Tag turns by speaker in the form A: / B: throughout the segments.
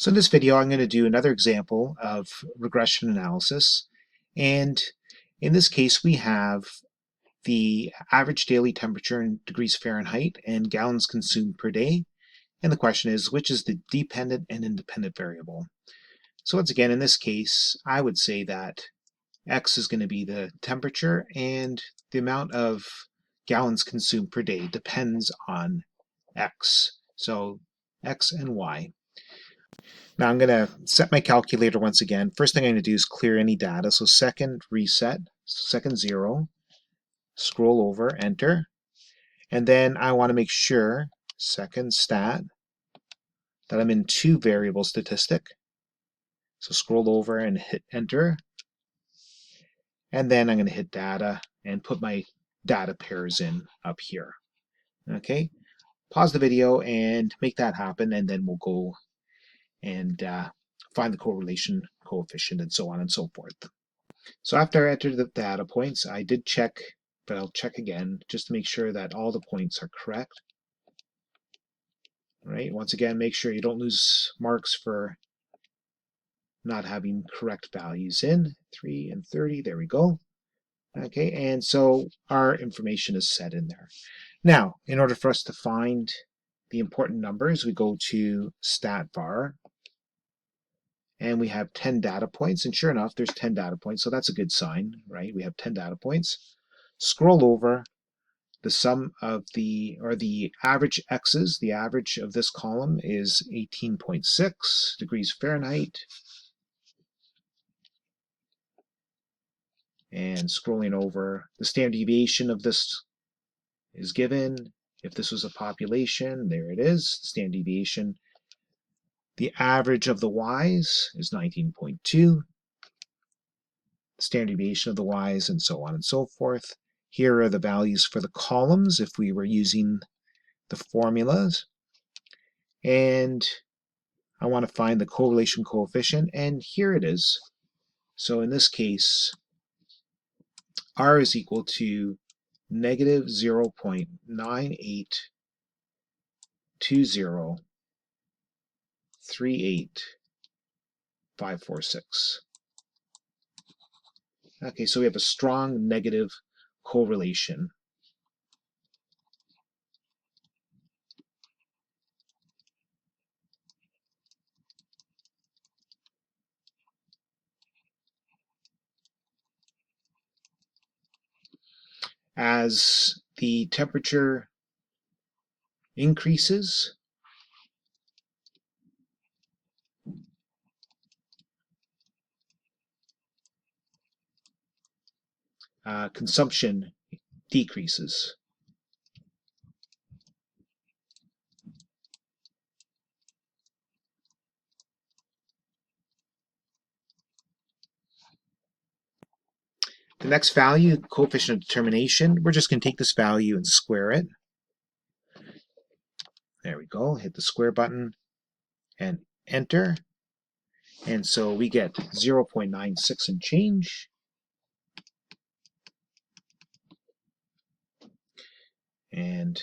A: So in this video, I'm going to do another example of regression analysis. And in this case, we have the average daily temperature in degrees Fahrenheit and gallons consumed per day. And the question is, which is the dependent and independent variable? So once again, in this case, I would say that X is going to be the temperature, and the amount of gallons consumed per day depends on X. So X and Y. Now I'm going to set my calculator once again. First thing I'm going to do is clear any data. So second reset, second 0, scroll over, enter. And then I want to make sure, second stat, that I'm in 2 variable statistic. So scroll over and hit enter. And then I'm going to hit data and put my data pairs in up here. Okay, pause the video and make that happen, and then we'll go and find the correlation coefficient and so on and so forth. So after I entered the data points, I did check, but I'll check again just to make sure that all the points are correct. Right? Once again, make sure you don't lose marks for not having correct values in. 3 and 30, there we go. Okay, and so our information is set in there. Now, in order for us to find the important numbers, we go to stat var, and we have 10 data points, and sure enough, there's 10 data points, so that's a good sign, right? We have 10 data points. Scroll over, the sum of the average x's, the average of this column is 18.6 degrees Fahrenheit. And scrolling over, the standard deviation of this is given. If this was a population, there it is, standard deviation. The average of the y's is 19.2. Standard deviation of the y's, and so on and so forth. Here are the values for the columns if we were using the formulas. And I want to find the correlation coefficient, and here it is. So in this case, R is equal to negative 0.982038,546. Okay, so we have a strong negative correlation. As the temperature increases, consumption decreases. The next value, coefficient of determination, we're just going to take this value and square it. There we go. Hit the square button and enter. And so we get 0.96 and change. And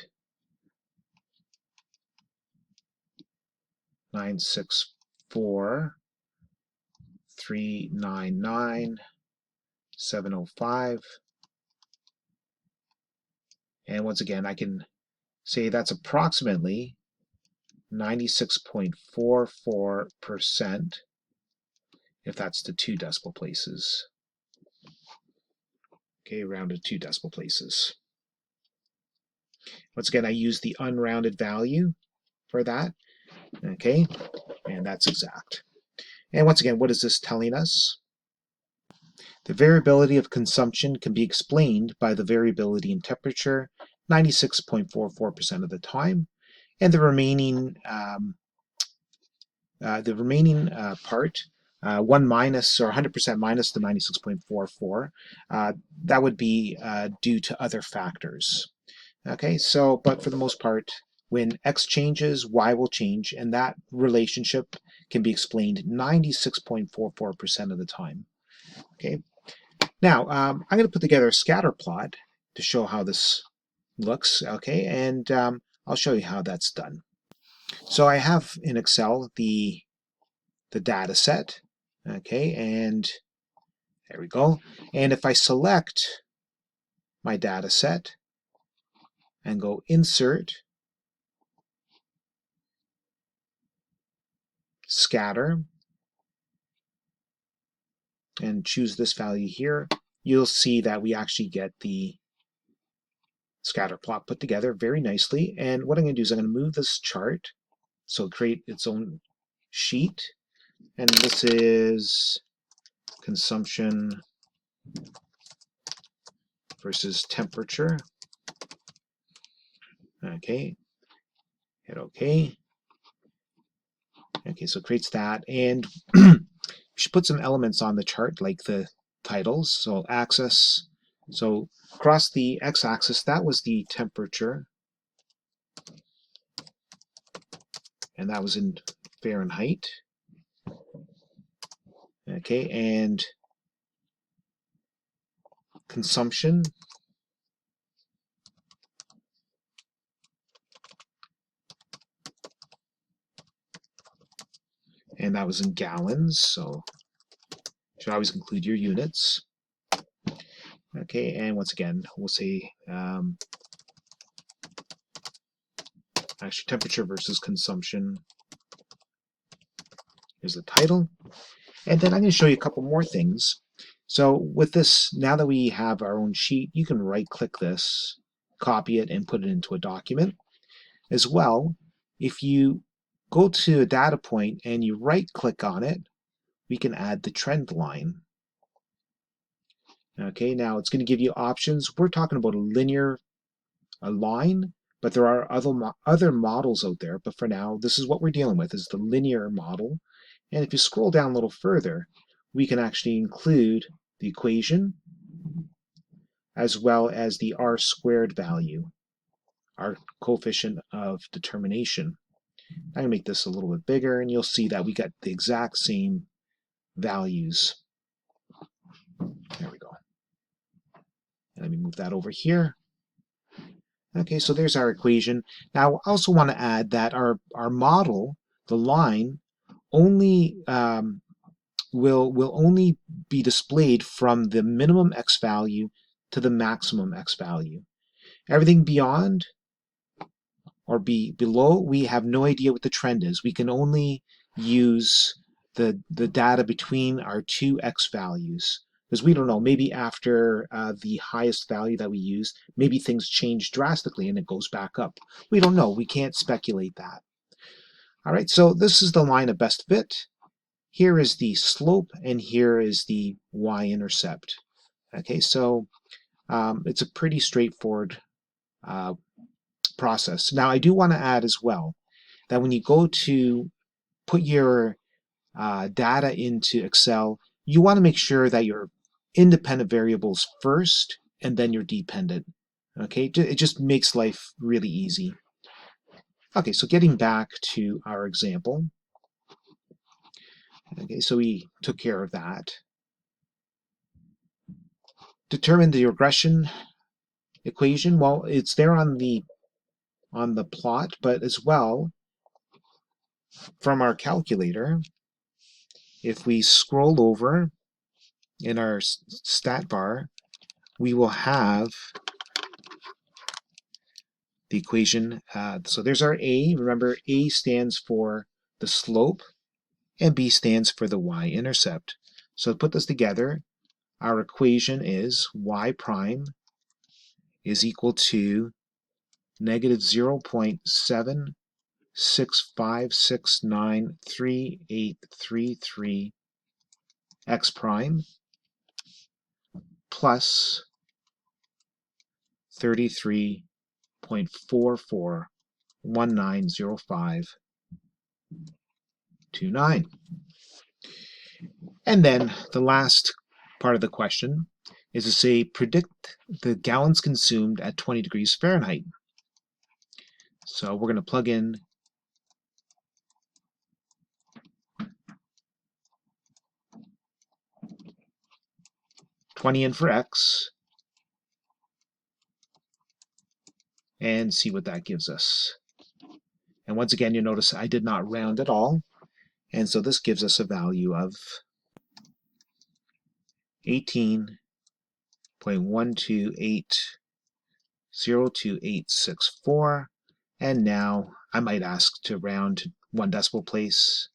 A: 964,399,705. And once again, I can say that's approximately 96.44% if that's to 2 decimal places. Okay, rounded 2 decimal places. Once again, I use the unrounded value for that. Okay, and that's exact. And once again, what is this telling us? The variability of consumption can be explained by the variability in temperature 96.44% of the time, and the remaining part, 1 minus or 100% minus the 96.44, that would be due to other factors. Okay, so but for the most part, when X changes, Y will change, and that relationship can be explained 96.44% of the time. Okay, now I'm going to put together a scatter plot to show how this looks. Okay, and I'll show you how that's done. So I have in Excel the the data set. Okay, and there we go. And if I select my data set and go Insert, Scatter, and choose this value here, you'll see that we actually get the scatter plot put together very nicely. And what I'm going to do is I'm going to move this chart so create its own sheet. And this is consumption versus temperature. Okay, hit OK. Okay, so it creates that. And we should put some elements on the chart like the titles. So axis. So across the x-axis, that was the temperature. And that was in Fahrenheit. Okay, and consumption. And that was in gallons, so you should always include your units. Okay, and once again, we'll say actually temperature versus consumption is the title. And then I'm going to show you a couple more things. So with this, now that we have our own sheet, you can right-click this, copy it, and put it into a document. As well, if you go to a data point and you right-click on it, we can add the trend line. Okay, now it's going to give you options. We're talking about a line, but there are other models out there. But for now, this is what we're dealing with, is the linear model. And if you scroll down a little further, we can actually include the equation as well as the r² value, our coefficient of determination. I'm going to make this a little bit bigger, and you'll see that we got the exact same values. There we go. And let me move that over here. Okay, so there's our equation. Now, I also want to add that our model, the line, only will only be displayed from the minimum x value to the maximum x value. Everything beyond or below, we have no idea what the trend is. We can only use the data between our two x values, because we don't know, maybe after the highest value that we use, maybe things change drastically and it goes back up. We don't know. We can't speculate that. All right, so this is the line of best fit. Here is the slope, and here is the y-intercept. Okay, so it's a pretty straightforward process. Now, I do want to add as well that when you go to put your data into Excel, you want to make sure that your independent variables first and then your dependent. Okay, it just makes life really easy. Okay, so getting back to our example. Okay, so we took care of that. Determine the regression equation. Well, it's there on the plot, but as well from our calculator, if we scroll over in our stat bar, we will have the equation. So there's our A. Remember, A stands for the slope and B stands for the y-intercept. So to put this together, our equation is y prime is equal to negative 0.76569383 x prime plus 33.44190529. And then the last part of the question is to say, predict the gallons consumed at 20 degrees Fahrenheit. So we're going to plug in 20 in for x and see what that gives us. And once again, you notice I did not round at all. And so this gives us a value of 18.12802.864. And now I might ask to round to 1 decimal place,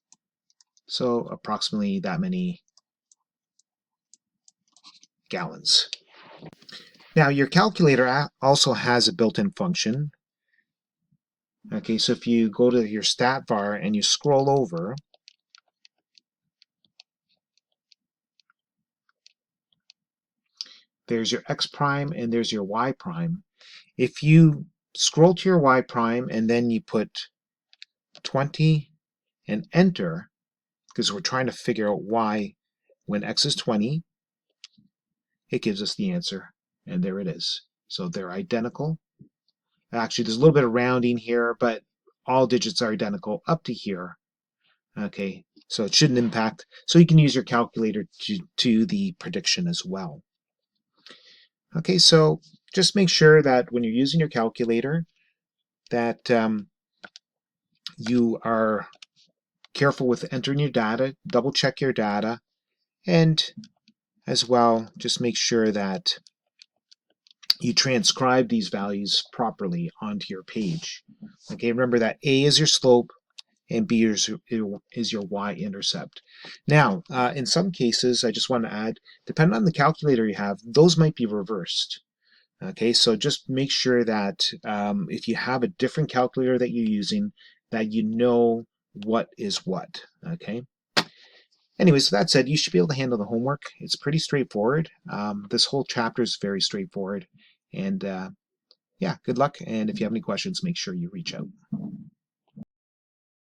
A: so approximately that many gallons. Now your calculator also has a built-in function. Okay, so if you go to your stat bar and you scroll over, there's your x prime and there's your y prime. If you scroll to your y prime and then you put 20 and enter, because we're trying to figure out y when x is 20, it gives us the answer, and there it is. So they're identical. Actually, there's a little bit of rounding here, but all digits are identical up to here. Okay, so it shouldn't impact. So you can use your calculator to do the prediction as well. Okay, so just make sure that when you're using your calculator that you are careful with entering your data, double check your data, and as well, just make sure that you transcribe these values properly onto your page. Okay, remember that A is your slope and B is your y-intercept. Now, in some cases, I just want to add, depending on the calculator you have, those might be reversed. Okay, so just make sure that if you have a different calculator that you're using, that you know what is what. Okay. Anyway, so that said, you should be able to handle the homework. It's pretty straightforward. This whole chapter is very straightforward. And yeah, good luck. And if you have any questions, make sure you reach out.